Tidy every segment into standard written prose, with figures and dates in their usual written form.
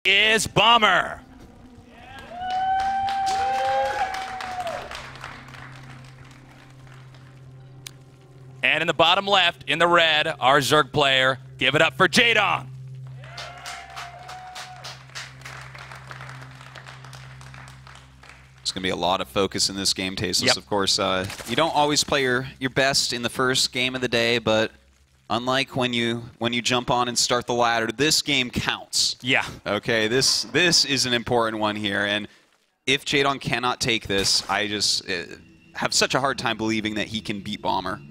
is Bomber. And in the bottom left, in the red, our Zerg player. Give it up for Jaedong. There's going to be a lot of focus in this game, Tasteless. Yep. Of course, you don't always play your best in the first game of the day, but unlike when you jump on and start the ladder, this game counts. Yeah. Okay, this is an important one here, and if Jaedong cannot take this, I just have such a hard time believing that he can beat Bomber.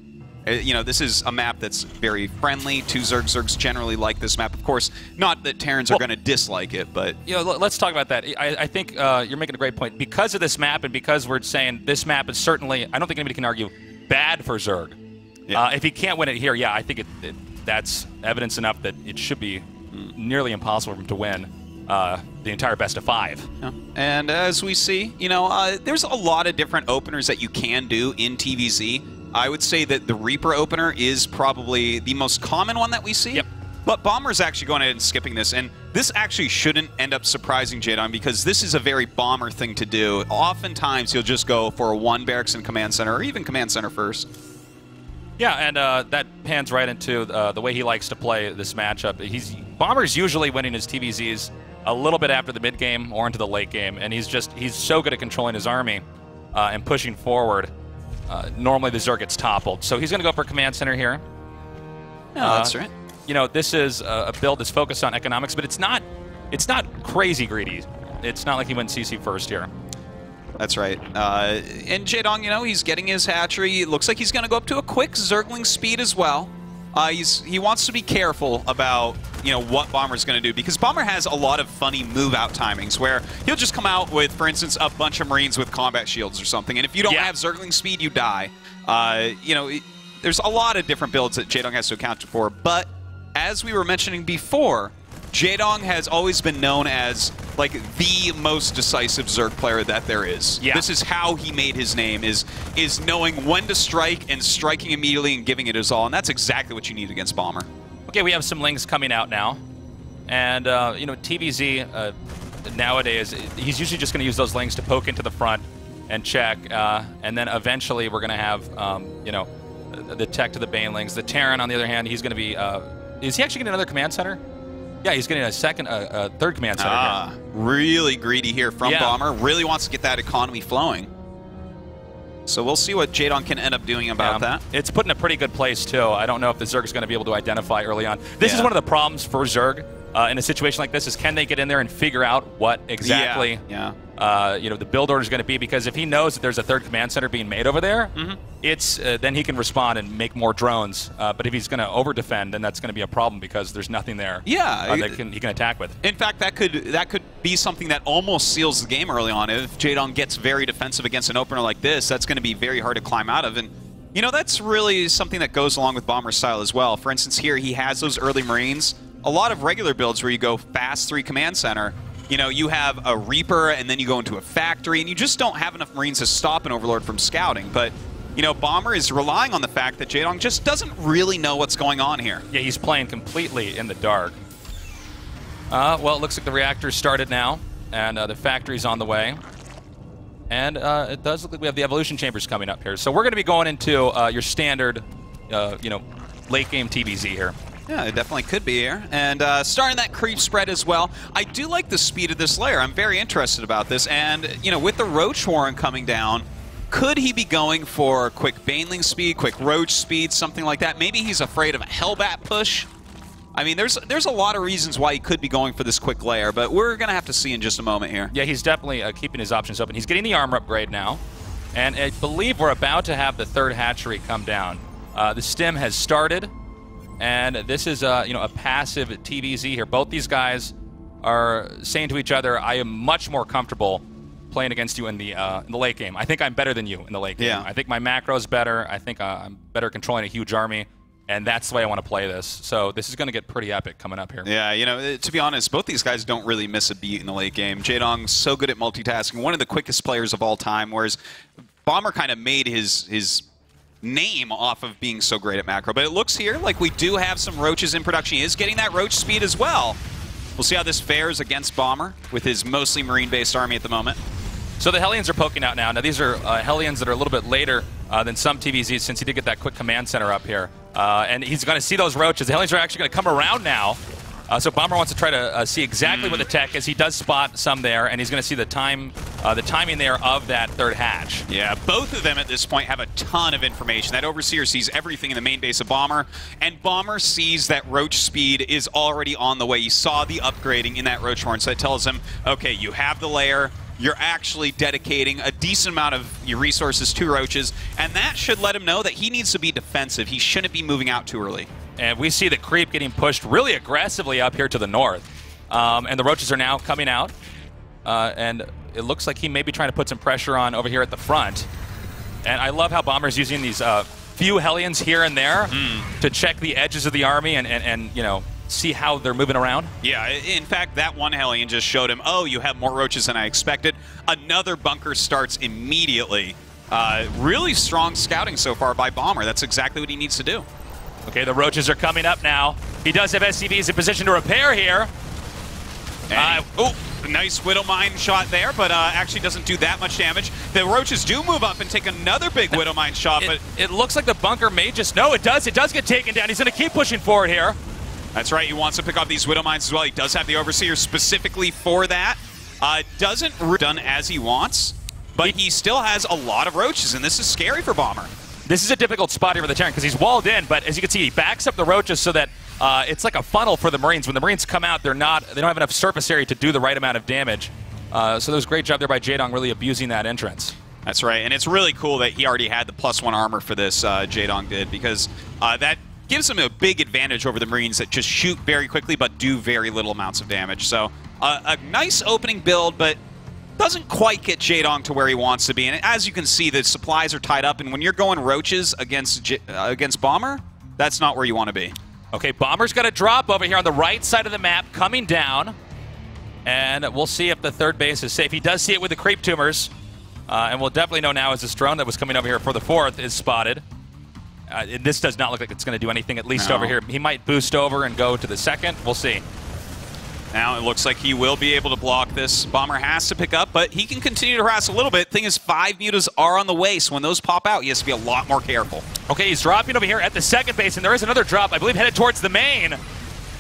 You know, this is a map that's very friendly to Zerg. Zergs generally like this map. Of course, not that Terrans are going to dislike it, but... You know, let's talk about that. I think you're making a great point. Because of this map and because we're saying this map is certainly, I don't think anybody can argue, bad for Zerg. Yeah. If he can't win it here, yeah, I think that's evidence enough that it should be nearly impossible for him to win the entire best of 5. Yeah. And as we see, you know, there's a lot of different openers that you can do in TvZ. I would say that the Reaper opener is probably the most common one that we see. Yep. But Bomber's actually going ahead and skipping this, and this actually shouldn't end up surprising Jaedong because this is a very Bomber thing to do. Oftentimes, he'll just go for a 1 barracks and command center, or even command center first. Yeah, and that pans right into the way he likes to play this matchup. Bomber's usually winning his TvZs a little bit after the mid game or into the late game, and he's so good at controlling his army and pushing forward. Normally the Zerg gets toppled, so he's going to go for command center here. Yeah, that's right. You know, this is a build that's focused on economics, but it's not crazy greedy. It's not like he went CC first here. That's right. And Jaedong, you know, he's getting his hatchery. It looks like he's going to go up to a quick Zergling speed as well. He wants to be careful about, you know, what Bomber's going to do, because Bomber has a lot of funny move-out timings where he'll just come out with, for instance, a bunch of Marines with combat shields or something, and if you don't have Zergling speed, you die. You know, there's a lot of different builds that Jaedong has to account for, but as we were mentioning before, Jaedong has always been known as, like, the most decisive Zerg player that there is. Yeah. This is how he made his name, is knowing when to strike and striking immediately and giving it his all, and that's exactly what you need against Bomber. Okay, we have some links coming out now, and, you know, TvZ nowadays, he's usually just going to use those links to poke into the front and check, and then eventually we're going to have, you know, the tech to the Banelings. The Terran, on the other hand, he's going to be, is he actually getting another command center? Yeah, he's getting a third command center here. Really greedy here from Bomber. Really wants to get that economy flowing. So we'll see what Jaedong can end up doing about that. It's put in a pretty good place, too. I don't know if the Zerg is going to be able to identify early on. This is one of the problems for Zerg in a situation like this, is can they get in there and figure out what exactly you know, the build order is going to be, because if he knows that there's a third command center being made over there, it's then he can respond and make more drones. But if he's going to over-defend, then that's going to be a problem because there's nothing there that he can attack with. In fact, that could be something that almost seals the game early on. If Jaedong gets very defensive against an opener like this, that's going to be very hard to climb out of. And you know, that's really something that goes along with Bomber's style as well. For instance, here he has those early Marines. A lot of regular builds where you go fast 3 command center, you know, you have a Reaper and then you go into a factory and you just don't have enough Marines to stop an Overlord from scouting. But, you know, Bomber is relying on the fact that Jaedong just doesn't really know what's going on here. Yeah, he's playing completely in the dark. Well, it looks like the reactor started now, and the factory's on the way. And it does look like we have the evolution chambers coming up here. So we're going to be going into your standard, you know, late game TvZ here. Yeah, it definitely could be here. And starting that creep spread as well. I do like the speed of this layer. I'm very interested about this. And, you know, with the Roach Warren coming down, could he be going for quick Baneling speed, quick Roach speed, something like that? Maybe he's afraid of a Hellbat push. I mean, there's a lot of reasons why he could be going for this quick layer, but we're going to have to see in just a moment here. Yeah, he's definitely keeping his options open. He's getting the armor upgrade now. And I believe we're about to have the third hatchery come down. The stim has started. And this is, you know, a passive TvZ here. Both these guys are saying to each other, I am much more comfortable playing against you in the late game. I think I'm better than you in the late game. Yeah. I think my macro is better. I think I'm better controlling a huge army. And that's the way I want to play this. So this is going to get pretty epic coming up here. Yeah, you know, to be honest, both these guys don't really miss a beat in the late game. Jaedong's so good at multitasking, one of the quickest players of all time, whereas Bomber kind of made his name off of being so great at macro. But it looks here like we do have some Roaches in production. He is getting that Roach speed as well. We'll see how this fares against Bomber with his mostly Marine-based army at the moment. So the Hellions are poking out now. Now these are Hellions that are a little bit later than some TvZs, since he did get that quick command center up here. And he's going to see those roaches. The Hellions are actually going to come around now. So Bomber wants to try to see exactly what the tech is. He does spot some there, and he's going to see the timing there of that third hatch. Yeah, both of them at this point have a ton of information. That Overseer sees everything in the main base of Bomber, and Bomber sees that Roach speed is already on the way. He saw the upgrading in that Roach horn, so it tells him, okay, you have the lair. You're actually dedicating a decent amount of your resources to Roaches, and that should let him know that he needs to be defensive. He shouldn't be moving out too early. And we see the creep getting pushed really aggressively up here to the north. And the Roaches are now coming out. And it looks like he may be trying to put some pressure on over here at the front. And I love how Bomber's using these few Hellions here and there to check the edges of the army and you know, see how they're moving around. Yeah, in fact, that one Hellion just showed him, oh, you have more Roaches than I expected. Another bunker starts immediately. Really strong scouting so far by Bomber. That's exactly what he needs to do. Okay, the Roaches are coming up now. He does have SCVs in position to repair here. Oh, nice Widow Mine shot there, but actually doesn't do that much damage. The Roaches do move up and take another big Widow Mine shot, but it looks like the bunker may just... No, it does. It does get taken down. He's going to keep pushing forward here. That's right. He wants to pick off these Widow Mines as well. He does have the Overseer specifically for that. Doesn't done as he wants, but he still has a lot of Roaches, and this is scary for Bomber. This is a difficult spot here for the Terran because he's walled in, but as you can see, he backs up the Roaches so that it's like a funnel for the Marines. When the Marines come out, they don't have enough surface area to do the right amount of damage. So there was a great job there by Jaedong, really abusing that entrance. That's right, and it's really cool that he already had the +1 armor for this, Jaedong did, because that gives him a big advantage over the Marines that just shoot very quickly but do very little amounts of damage. So a nice opening build, but doesn't quite get Jaedong to where he wants to be. And as you can see, the supplies are tied up, and when you're going Roaches against Bomber, that's not where you want to be. Okay, Bomber's got a drop over here on the right side of the map, coming down. And we'll see if the third base is safe. He does see it with the creep tumors. And we'll definitely know now as this drone that was coming over here for the fourth is spotted. This does not look like it's going to do anything, at least over here. He might boost over and go to the second. We'll see. Now it looks like he will be able to block this. Bomber has to pick up, but he can continue to harass a little bit. Thing is, 5 mutas are on the way, so when those pop out, he has to be a lot more careful. Okay, he's dropping over here at the second base, and there is another drop, I believe, headed towards the main.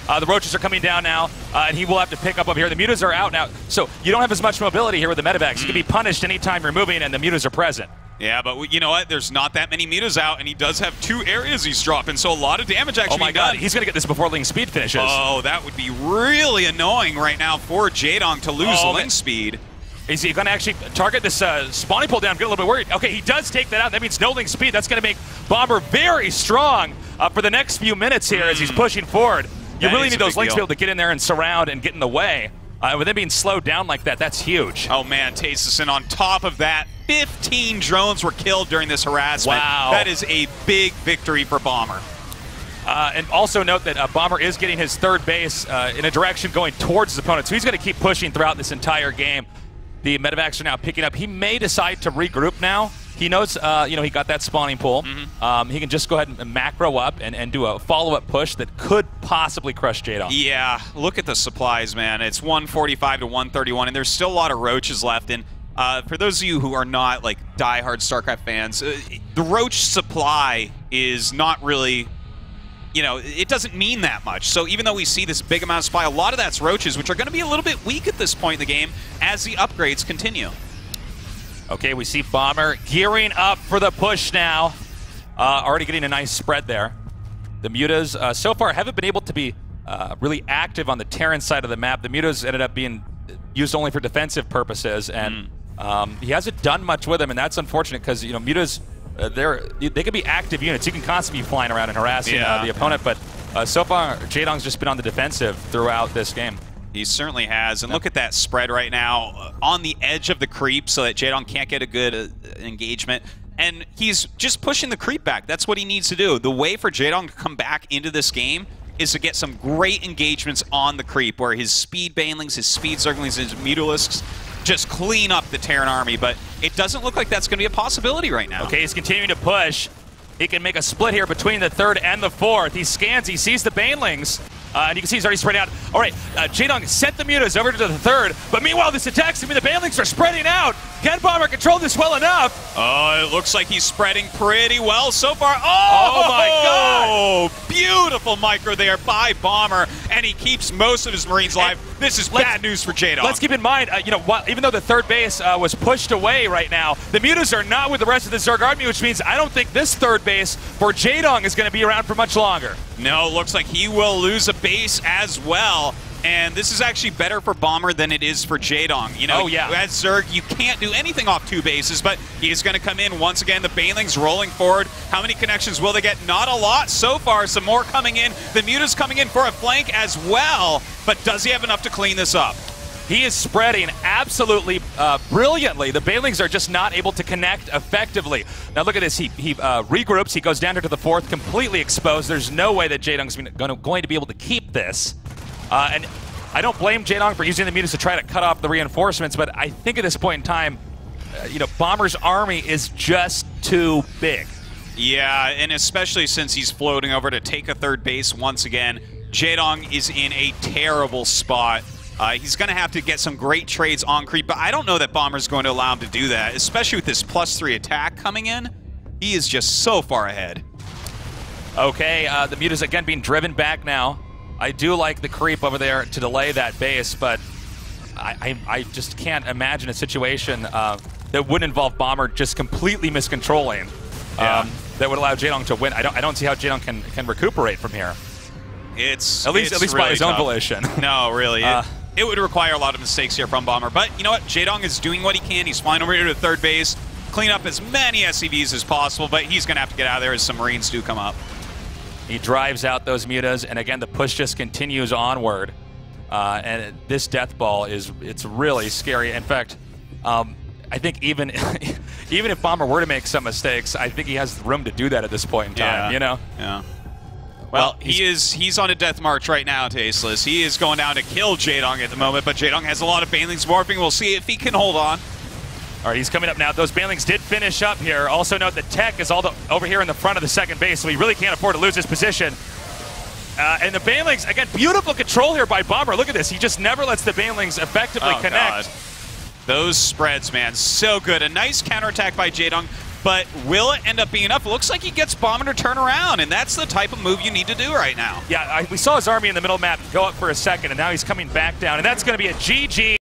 The Roaches are coming down now, and he will have to pick up over here. The mutas are out now, so you don't have as much mobility here with the medevacs. You can be punished anytime you're moving, and the mutas are present. Yeah, but you know what? There's not that many mutas out, and he does have 2 areas he's dropping, so a lot of damage actually being done. Oh my god, he's going to get this before Ling speed finishes. Oh, that would be really annoying right now for Jaedong to lose Ling speed. Is he going to actually target this spawning pole down? I'm getting a little bit worried. Okay, he does take that out. That means no Ling speed. That's going to make Bomber very strong for the next few minutes here as he's pushing forward. You really need those Lings to be able to get in there and surround and get in the way. With them being slowed down like that, that's huge. Oh man, Taseson on top of that. 15 drones were killed during this harassment. Wow. That is a big victory for Bomber. And also note that Bomber is getting his third base in a direction going towards his opponent, so he's going to keep pushing throughout this entire game. The medevacs are now picking up. He may decide to regroup now. He knows, you know, he got that spawning pool. He can just go ahead and macro up and do a follow-up push that could possibly crush Jaedong. Yeah, look at the supplies, man. It's 145 to 131, and there's still a lot of Roaches left. And for those of you who are not like diehard StarCraft fans, the Roach supply is not really, you know, it doesn't mean that much. So even though we see this big amount of supply, a lot of that's Roaches, which are going to be a little bit weak at this point in the game as the upgrades continue. Okay, we see Bomber gearing up for the push now. Already getting a nice spread there. The mutas so far haven't been able to be really active on the Terran side of the map. The mutas ended up being used only for defensive purposes, and he hasn't done much with them, and that's unfortunate because, you know, mutas, they can be active units. You can constantly be flying around and harassing the opponent, but so far Jaedong's just been on the defensive throughout this game. He certainly has, and look at that spread right now on the edge of the creep so that Jaedong can't get a good engagement. And he's just pushing the creep back. That's what he needs to do. The way for Jaedong to come back into this game is to get some great engagements on the creep, where his speed banelings, his speed zerglings, his mutalisks just clean up the Terran army. But it doesn't look like that's going to be a possibility right now. Okay, he's continuing to push. He can make a split here between the third and the fourth. He scans, he sees the banelings. And you can see he's already spread out. All right, Jaedong sent the mutas over to the third, but meanwhile this attacks him and the banelings are spreading out. Can Bomber control this well enough? Oh, it looks like he's spreading pretty well so far. Oh my God! Beautiful micro there by Bomber, and he keeps most of his Marines alive. This is bad news for Jaedong. Let's keep in mind, even though the third base was pushed away right now, the mutas are not with the rest of the Zerg army, which means I don't think this third base for Jaedong is going to be around for much longer. No, looks like he will lose a base as well. And this is actually better for Bomber than it is for Jaedong. You know, as Zerg, you can't do anything off 2 bases, but he is going to come in once again. The banelings rolling forward. How many connections will they get? Not a lot so far. Some more coming in. The muta's coming in for a flank as well. But does he have enough to clean this up? He is spreading absolutely brilliantly. The banelings are just not able to connect effectively. Now look at this. He regroups. He goes down into the 4th, completely exposed. There's no way that Jaedong's going to be able to keep this. And I don't blame Jaedong for using the mutas to try to cut off the reinforcements, but I think at this point in time, Bomber's army is just too big. Yeah, and especially since he's floating over to take a third base once again, Jaedong is in a terrible spot. He's going to have to get some great trades on creep, but I don't know that Bomber's going to allow him to do that, especially with this +3 attack coming in. He is just so far ahead. Okay, the mutas again being driven back now. I do like the creep over there to delay that base, but I just can't imagine a situation that wouldn't involve Bomber just completely miscontrolling that would allow Jaedong to win. I don't see how Jaedong can recuperate from here. It's at least really by his own tough. volition. No, really. It would require a lot of mistakes here from Bomber, but you know what? Jaedong is doing what he can. He's flying over here to third base, clean up as many SCVs as possible, but he's going to have to get out of there as some Marines do come up. He drives out those mutas, and again, the push just continues onward. And this death ball it's really scary. In fact, I think even if Bomber were to make some mistakes, I think he has room to do that at this point in time, Yeah. Well, he's on a death march right now, Tasteless. He is going down to kill Jaedong at the moment, but Jaedong has a lot of banelings morphing. We'll see if he can hold on. All right, he's coming up now. Those banelings did finish up here. Also note that Tech is over here in the front of the second base, so he really can't afford to lose his position. And the banelings, again, beautiful control here by Bomber. Look at this. He just never lets the banelings effectively connect. God. Those spreads, man, so good. A nice counterattack by Jaedong, but will it end up being enough? It looks like he gets Bomber to turn around, and that's the type of move you need to do right now. Yeah, we saw his army in the middle map go up for a second, and now he's coming back down, and that's going to be a GG.